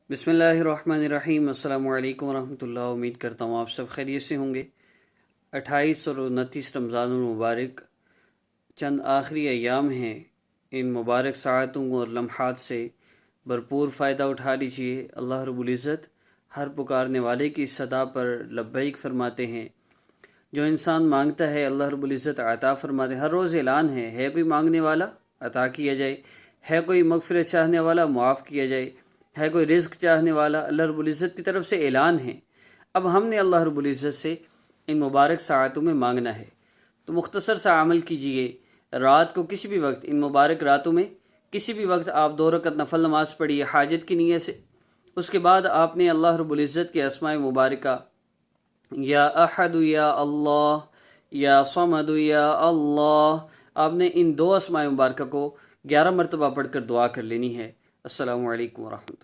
बिस्मिल्लाहिर्रहमानिर्रहीम। अस्सलाम वालेकुम रहमतुल्लाह। उम्मीद करता हूँ आप सब खैरियत से होंगे। 28 और 29 रमज़ान मुबारक चंद आखिरी अयाम हैं। इन मुबारक साअतों और लम्हात से भरपूर फ़ायदा उठा लीजिए। अल्लाह रब्बुल इज़्ज़त हर पुकारने वाले की सदा पर लब्बैक फरमाते हैं। जो इंसान मांगता है अल्लाह रब्बुल इज़्ज़त अता फरमाते हैं। हर रोज़ ऐलान है कोई मांगने वाला अता किया जाए, है कोई मग़फ़िरत चाहने वाला मुआफ़ किया जाए, है कोई रिज़्क़ चाहने वाला, अल्लाह रब्बुल इज़्ज़त की तरफ से ऐलान है। अब हमने अल्लाह रब्बुल इज़्ज़त से इन मुबारक साअतों में मांगना है, तो मुख्तसर सा अमल कीजिए। रात को किसी भी वक्त, इन मुबारक रातों में किसी भी वक्त आप 2 रकअत नफल नमाज़ पढ़िए हाजत की नीयत से। उसके बाद आपने अल्लाह रब्बुल इज़्ज़त के अस्माए मुबारका या अहद या अल्लाह या समद या अल्लाह, आपने इन 2 अस्माए मुबारका को 11 मरतबा पढ़कर दुआ कर लेनी है। अस्सलामु अलैकुम व रहमतुल्लाह।